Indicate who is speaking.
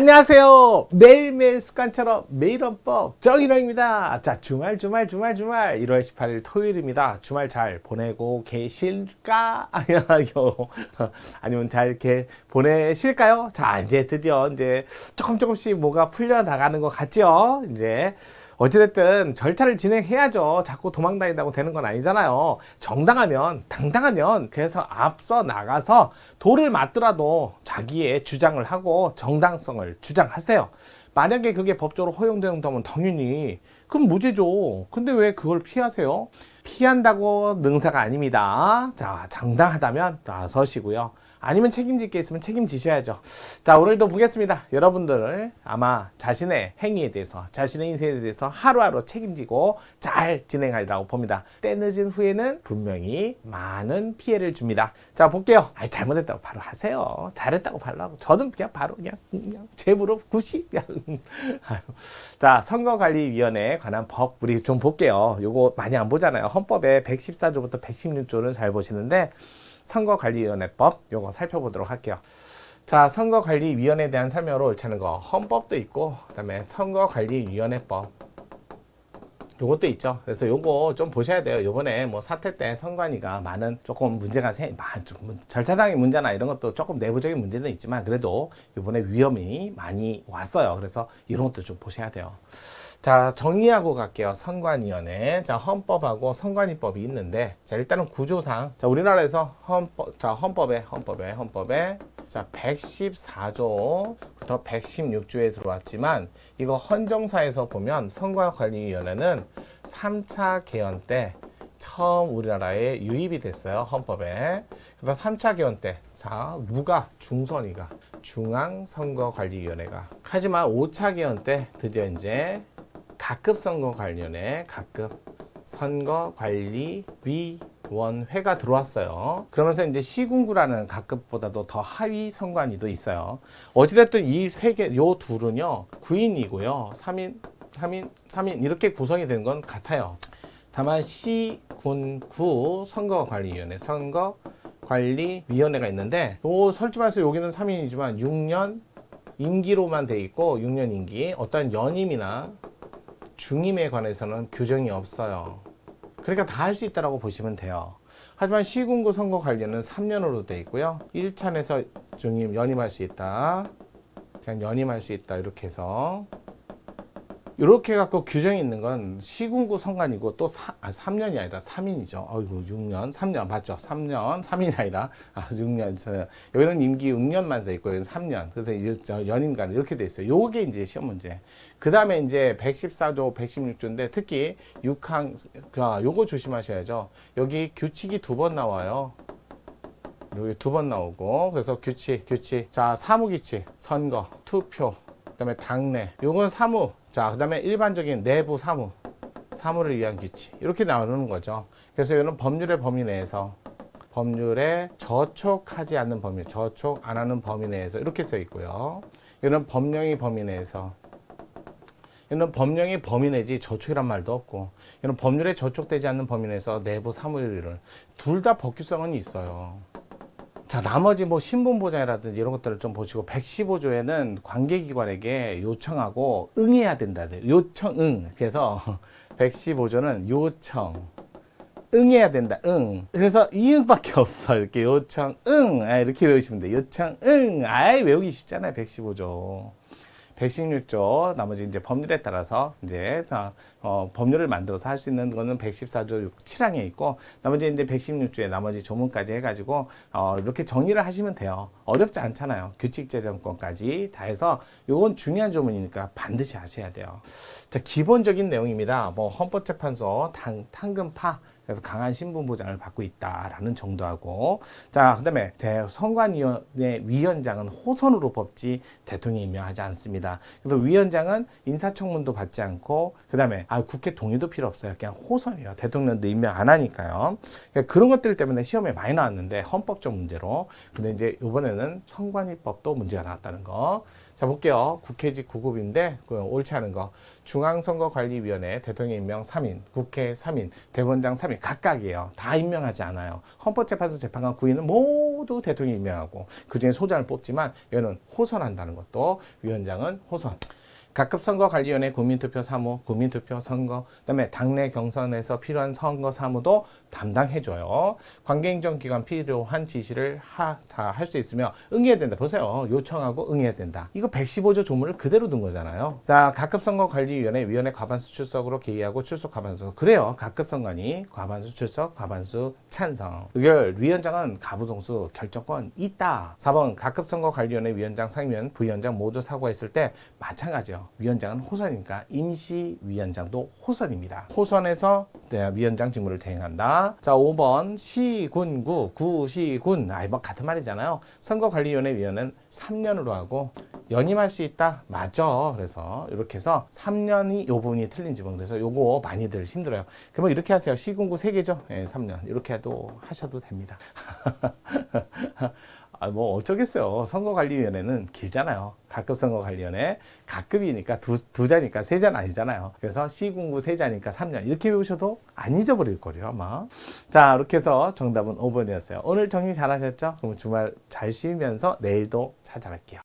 Speaker 1: 안녕하세요. 매일매일 습관처럼 매일헌법 정일영입니다. 자, 주말 1월 18일 토요일입니다. 주말 잘 보내고 계실까? 아니면 잘 이렇게 보내실까요? 자, 이제 드디어 이제 조금씩 뭐가 풀려나가는 것 같죠? 이제 어찌됐든 절차를 진행해야죠. 자꾸 도망다닌다고 되는 건 아니잖아요. 정당하면, 당당하면, 그래서 앞서 나가서 돌을 맞더라도 자기의 주장을 하고 정당성을 주장하세요. 만약에 그게 법적으로 허용된다면 당연히 그럼 무죄죠. 근데 왜 그걸 피하세요? 피한다고 능사가 아닙니다. 자, 정당하다면 나서시고요. 아니면 책임질 게 있으면 책임지셔야죠. 자, 오늘도 보겠습니다. 여러분들 아마 자신의 행위에 대해서, 자신의 인생에 대해서 하루하루 책임지고 잘 진행하리라고 봅니다. 때늦은 후에는 분명히 많은 피해를 줍니다. 자, 볼게요. 잘못했다고 바로 하세요. 잘했다고 바로 하고. 저는 그냥 바로 그냥 제 무릎 90. 자, 선거관리위원회에 관한 법 우리 좀 볼게요. 요거 많이 안 보잖아요. 헌법에 114조부터 116조는 잘 보시는데 선거관리위원회법 요거 살펴보도록 할게요. 자, 선거관리위원회에 대한 설명으로 옳지 않은 거 헌법도 있고 그 다음에 선거관리위원회법 요것도 있죠. 그래서 요거 좀 보셔야 돼요. 요번에 뭐 사태 때 선관위가 많은 조금 문제가 절차상의 문제나 이런 것도 조금 내부적인 문제는 있지만 그래도 요번에 위험이 많이 왔어요. 그래서 이런 것도 좀 보셔야 돼요. 자, 정리하고 갈게요. 선관위원회. 자, 헌법하고 선관위법이 있는데, 자, 일단은 구조상, 자, 우리나라에서 헌법에, 자, 114조부터 116조에 들어왔지만, 이거 헌정사에서 보면 선거관리위원회는 3차 개헌 때 처음 우리나라에 유입이 됐어요. 헌법에. 그래서 3차 개헌 때, 자, 중선위가, 중앙선거관리위원회가. 하지만 5차 개헌 때 드디어 이제 각급 선거관리위원회, 각급 선거관리위원회가 들어왔어요. 그러면서 이제 시군구라는 각급보다도 더 하위 선관위도 있어요. 어찌됐든 이 세 개, 요 둘은요, 9인이고요. 3인 이렇게 구성이 된 건 같아요. 다만 시군구 선거관리위원회, 선거관리위원회가 있는데, 요 설치해서 여기는 3인이지만 6년 임기로만 돼 있고, 6년 임기, 어떤 연임이나 중임에 관해서는 규정이 없어요. 그러니까 다 할 수 있다고 보시면 돼요. 하지만 시군구 선거관리는 3년으로 돼 있고요. 1차에서 중임 연임할 수 있다. 그냥 연임할 수 있다. 이렇게 해서 이렇게 갖고 규정이 있는 건 시군구 선관이고 또 3년이 아니라 3인이죠. 어이구 6년, 3년 맞죠? 3년, 3인이 아니라 6년. 여기는 임기 6년만 돼 있고 여기는 3년. 그래서 연임간 이렇게 돼 있어요. 요게 이제 시험 문제. 그 다음에 이제 114조, 116조인데 특히 6항, 요거 조심하셔야죠. 여기 규칙이 2번 나와요. 여기 2번 나오고 그래서 규칙. 자, 사무규칙, 선거, 투표, 그 다음에 당내. 요건 사무. 자, 그 다음에 일반적인 내부 사무를 위한 규칙. 이렇게 나오는 거죠. 그래서 이거는 법률의 범위 내에서, 법률에 저촉하지 않는 범위, 저촉 안 하는 범위 내에서 이렇게 써 있고요. 이거는 법령의 범위 내에서, 이거는 법령의 범위 내지 저촉이란 말도 없고, 이거는 법률에 저촉되지 않는 범위 내에서 내부 사무를, 둘 다 법규성은 있어요. 자, 나머지 뭐 신분보장이라든지 이런 것들을 좀 보시고 115조에는 관계기관에게 요청하고 응해야 된다. 요청, 응. 그래서 115조는 요청, 응해야 된다. 응. 그래서 이응밖에 없어. 이렇게 요청, 응. 이렇게 외우시면 돼요. 요청, 응. 외우기 쉽잖아요. 115조. 116조, 나머지 이제 법률에 따라서 이제 법률을 만들어서 할 수 있는 거는 114조 7항에 있고, 나머지 이제 116조에 나머지 조문까지 해가지고 이렇게 정리를 하시면 돼요. 어렵지 않잖아요. 규칙재정권까지 다 해서 이건 중요한 조문이니까 반드시 하셔야 돼요. 자, 기본적인 내용입니다. 뭐 헌법재판소 당근파. 그래서 강한 신분보장을 받고 있다라는 정도하고, 자, 그 다음에 선관위원회 위원장은 호선으로 뽑지 대통령이 임명하지 않습니다. 그래서 위원장은 인사청문도 받지 않고, 그 다음에 국회 동의도 필요 없어요. 그냥 호선이에요. 대통령도 임명 안 하니까요. 그러니까 그런 것들 때문에 시험에 많이 나왔는데 헌법적 문제로. 근데 이제 이번에는 선관위법도 문제가 나왔다는 거. 자, 볼게요. 국회직 9급인데 옳지 않은 거. 중앙선거관리위원회 대통령 임명 3인, 국회 3인, 대법원장 3인 각각이에요. 다 임명하지 않아요. 헌법재판소 재판관 9인은 모두 대통령이 임명하고 그중에 소장을 뽑지만 여기는 호선한다는 것도 위원장은 호선. 각급 선거관리위원회 국민투표 사무, 국민투표 선거, 그다음에 당내 경선에서 필요한 선거 사무도 담당해줘요. 관계행정기관 필요한 지시를 다 할 수 있으며 응해야 된다. 보세요. 요청하고 응해야 된다. 이거 115조 조문을 그대로 둔 거잖아요. 자, 각급 선거관리위원회 위원회 과반수 출석으로 개의하고 출석 과반수. 그래요. 각급 선관위 과반수 출석, 과반수 찬성. 의결 위원장은 가부동수 결정권 있다. 4번 각급 선거관리위원회 위원장, 상임위원, 부위원장 모두 사고했을 때 마찬가지요. 위원장은 호선이니까 임시위원장도 호선입니다. 호선에서 위원장 직무를 대행한다. 자, 5번 시군구, 구시군. 뭐 같은 말이잖아요. 선거관리위원회 위원은 3년으로 하고 연임할 수 있다. 맞죠. 그래서 이렇게 해서 3년이 요 부분이 틀린 지분. 그래서 요거 많이들 힘들어요. 그러면 이렇게 하세요. 시군구 3개죠. 예, 3년. 이렇게 해도 하셔도 됩니다. 뭐 어쩌겠어요. 선거관리위원회는 길잖아요. 각급 선거관리위원회 각급이니까 두 자니까 세 자는 아니잖아요. 그래서 시군구 세 자니까 3년 이렇게 배우셔도 안 잊어버릴 거예요 아마. 자, 이렇게 해서 정답은 5번이었어요. 오늘 정리 잘하셨죠? 그럼 주말 잘 쉬면서 내일도 찾아갈게요.